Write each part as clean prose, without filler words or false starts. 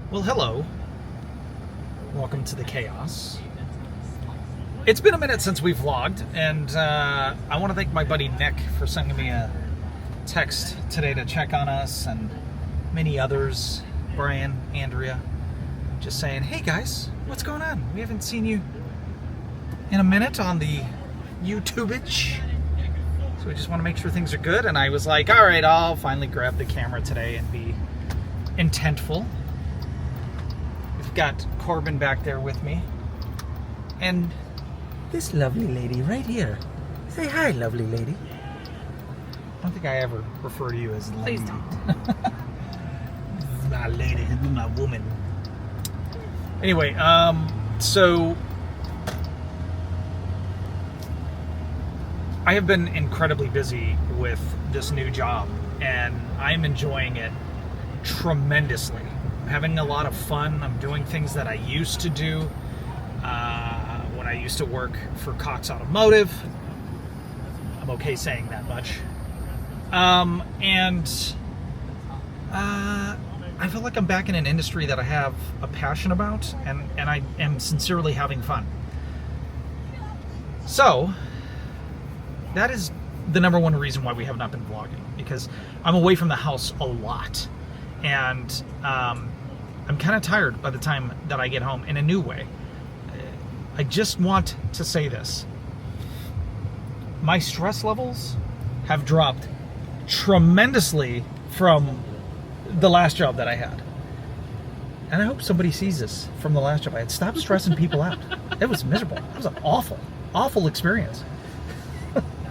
Well, hello. Welcome to the chaos. It's been a minute since we vlogged, and I want to thank my buddy Nick for sending me a text today to check on us, and many others, Brian, Andrea, just saying, hey guys, what's going on? We haven't seen you in a minute on the YouTubeage. So we just want to make sure things are good, and I was like, all right, I'll finally grab the camera today and be intentful. We've got Corbin back there with me, and this lovely lady right here. Say hi, lovely lady. I don't think I ever refer to you as lady. Please don't. This is my lady, this is my woman. Anyway, so I have been incredibly busy with this new job, and I'm enjoying it tremendously. I'm having a lot of fun. I'm doing things that I used to do when I used to work for Cox Automotive. I'm okay saying that much. I feel like I'm back in an industry that I have a passion about, and I am sincerely having fun. So that is the number one reason why we have not been vlogging, because I'm away from the house a lot, and I'm kind of tired by the time that I get home in a new way. I just want to say this. My stress levels have dropped tremendously from the last job that I had. And I hope somebody sees this from the last job I had. Stop stressing people out. It was miserable. It was an awful, awful experience.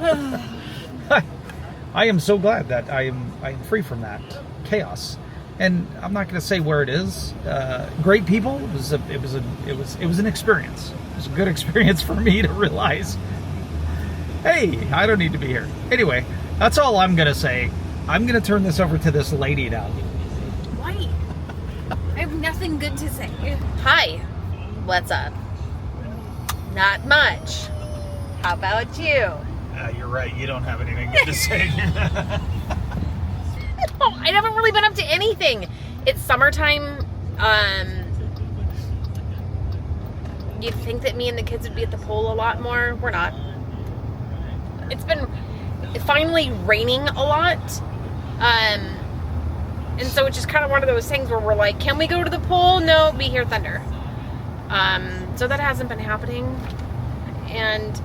I am so glad that I'm free from that chaos. And I'm not going to say where it is. Great people. It was an experience. It was a good experience for me to realize, hey, I don't need to be here. Anyway, that's all I'm going to say. I'm going to turn this over to this lady now. Why? I have nothing good to say. Hi. What's up? Not much. How about you? You're right. You don't have anything good to say. No, I haven't really been up to anything. It's summertime. You'd think that me and the kids would be at the pool a lot more. We're not. It's been finally raining a lot. And so it's just kind of one of those things where we're like, can we go to the pool? No, we hear thunder. So that hasn't been happening. And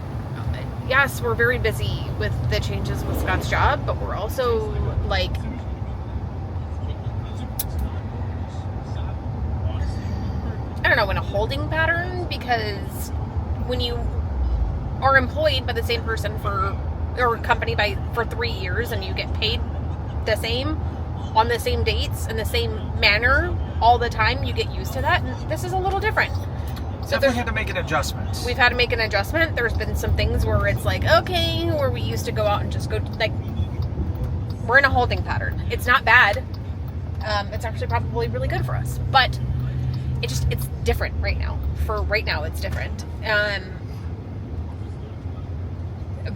yes, we're very busy with the changes with Scott's job, but we're also like, I don't know, in a holding pattern, because when you are employed by the same person or company for 3 years, and you get paid the same on the same dates in the same manner all the time, you get used to that. And this is a little different. So Definitely had to make an adjustment. We've had to make an adjustment. There's been some things where it's like, okay, where we used to go out and just go, like, we're in a holding pattern. It's not bad. It's actually probably really good for us. But it's different right now. For right now, it's different.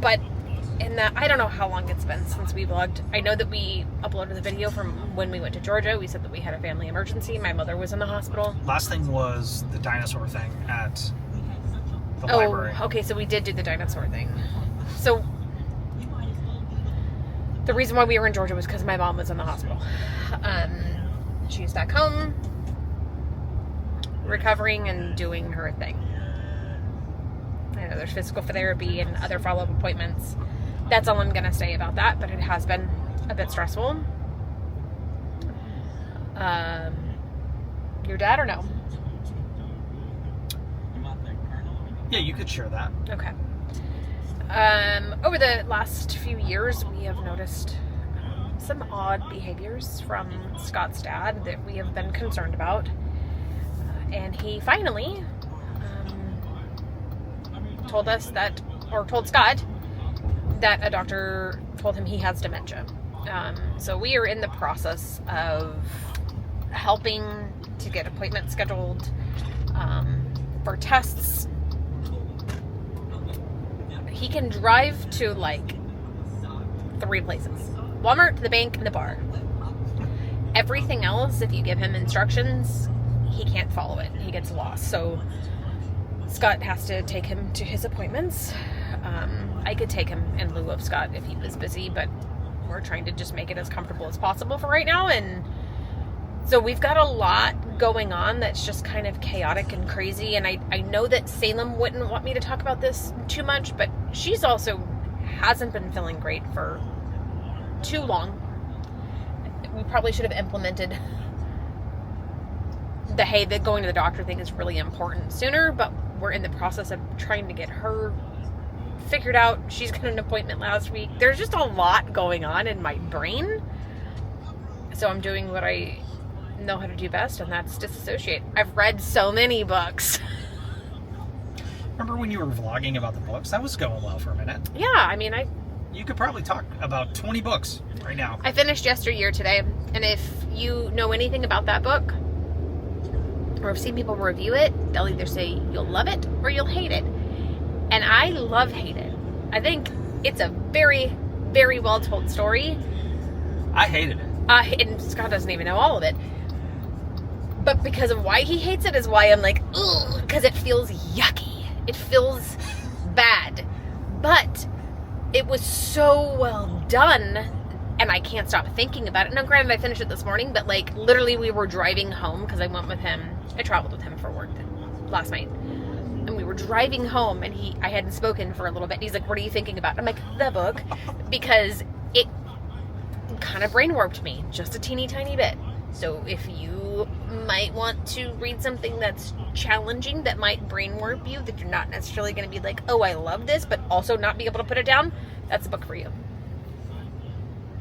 But I don't know how long it's been since we vlogged. I know that we uploaded the video from when we went to Georgia. We said that we had a family emergency. My mother was in the hospital. Last thing was the dinosaur thing at the library. Oh, okay, so we did do the dinosaur thing. So the reason why we were in Georgia was because my mom was in the hospital. She was back home, recovering and doing her thing. I know there's physical therapy and other follow-up appointments. That's all I'm going to say about that, but it has been a bit stressful. Your dad or no? Yeah, you could share that. Okay. Over the last few years, we have noticed some odd behaviors from Scott's dad that we have been concerned about. And he finally told Scott that a doctor told him he has dementia. So we are in the process of helping to get appointments scheduled for tests. He can drive to like 3 places: Walmart, the bank, and the bar. Everything else, if you give him instructions, he can't follow it. He gets lost. So Scott has to take him to his appointments. I could take him in lieu of Scott if he was busy, but we're trying to just make it as comfortable as possible for right now. And so we've got a lot going on that's just kind of chaotic and crazy. And I know that Salem wouldn't want me to talk about this too much, but she's also hasn't been feeling great for too long. We probably should have implemented the going to the doctor thing is really important sooner, but we're in the process of trying to get her figured out. She's got an appointment last week. There's just a lot going on in my brain. So I'm doing what I know how to do best, and that's disassociate. I've read so many books. Remember when you were vlogging about the books? That was going well for a minute. Yeah, I mean, you could probably talk about 20 books right now. I finished Yesteryear today, and if you know anything about that book, or have seen people review it, they'll either say you'll love it or you'll hate it. And I love hate it. I think it's a very, very well told story. I hated it. And Scott doesn't even know all of it. But because of why he hates it is why I'm like, ugh, because it feels yucky. It feels bad. But it was so well done, and I can't stop thinking about it. Now, granted, I finished it this morning, but like literally we were driving home because I went with him. I traveled with him for work last night. And we were driving home, and I hadn't spoken for a little bit. And he's like, what are you thinking about? And I'm like, the book. Because it kind of brain warped me just a teeny tiny bit. So if you might want to read something that's challenging, that might brain warp you, that you're not necessarily going to be like, oh, I love this, but also not be able to put it down, that's a book for you.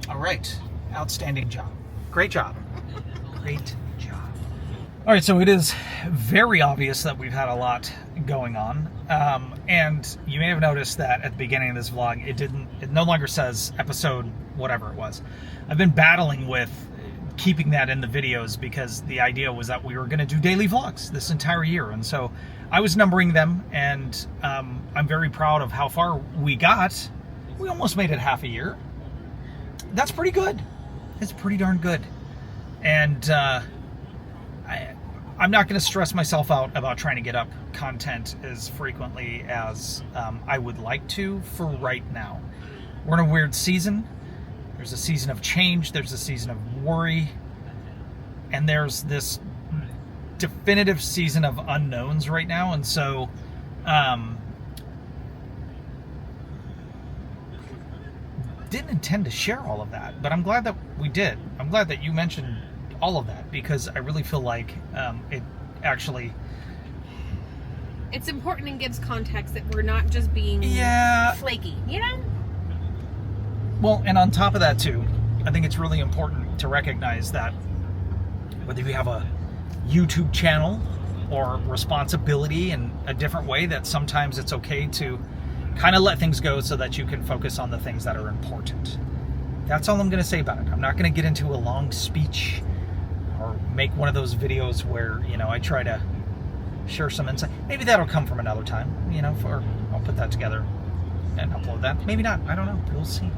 All right. Outstanding job. Great job. Great job. All right, so it is very obvious that we've had a lot going on. And you may have noticed that at the beginning of this vlog, it no longer says episode whatever it was. I've been battling with keeping that in the videos because the idea was that we were going to do daily vlogs this entire year. And so I was numbering them, and I'm very proud of how far we got. We almost made it half a year. That's pretty good. It's pretty darn good. And I'm not going to stress myself out about trying to get up content as frequently as I would like to for right now. We're in a weird season. There's a season of change. There's a season of worry. And there's this definitive season of unknowns right now. And so didn't intend to share all of that, but I'm glad that we did. I'm glad that you mentioned all of that, because I really feel like it actually... It's important and gives context that we're not just being flaky, you know? Well, and on top of that too, I think it's really important to recognize that whether you have a YouTube channel or responsibility in a different way, that sometimes it's okay to kind of let things go so that you can focus on the things that are important. That's all I'm going to say about it. I'm not going to get into a long speech or make one of those videos where, I try to share some insight. Maybe that'll come from another time, or I'll put that together and upload that. Maybe not. I don't know. We'll see.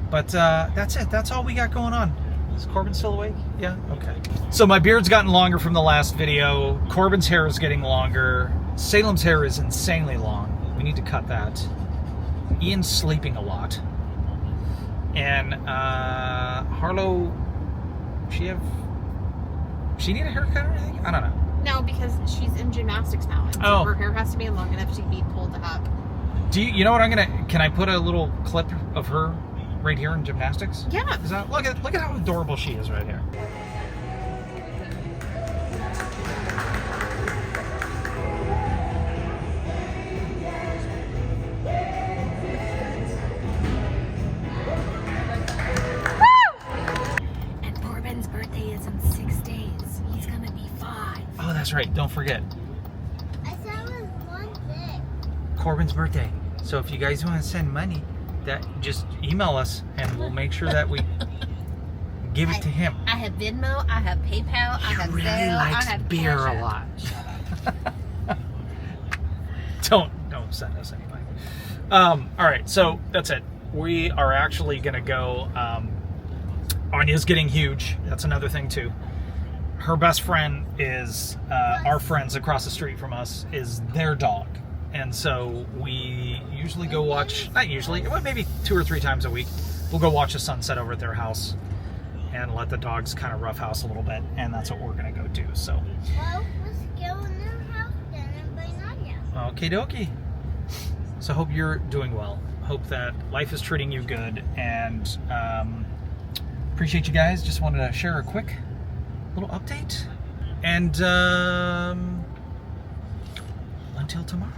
But that's it. That's all we got going on. Is Corbin still awake? Yeah? Okay. So my beard's gotten longer from the last video. Corbin's hair is getting longer. Salem's hair is insanely long. We need to cut that. Ian's sleeping a lot. And Harlow, she need a haircut or anything? I don't know. No, because she's in gymnastics now. And so her hair has to be long enough to be pulled up. Do you know what can I put a little clip of her right here in gymnastics? Yeah. Look at how adorable she is right here. And Corbin's birthday is in 6 days. He's gonna be 5. Oh, that's right. Don't forget. I said it was one thing. Corbin's birthday. So if you guys want to send money, that just email us and we'll make sure that we give it to him. I have Venmo, I have PayPal, I have really Zelle, likes I have beer Cash a App. lot. Don't send us any money. All right, so that's it. We are actually gonna go. Anya's getting huge. That's another thing too. her best friend is our friends across the street from us is their dog. And so we usually go watch, not usually, well, maybe 2 or 3 times a week, we'll go watch the sunset over at their house and let the dogs kind of roughhouse a little bit. And that's what we're going to go do. So, Well, let's go in their house then and buy Nadia. okie dokie. So hope you're doing well. Hope that life is treating you good. And appreciate you guys. Just wanted to share a quick little update. And until tomorrow.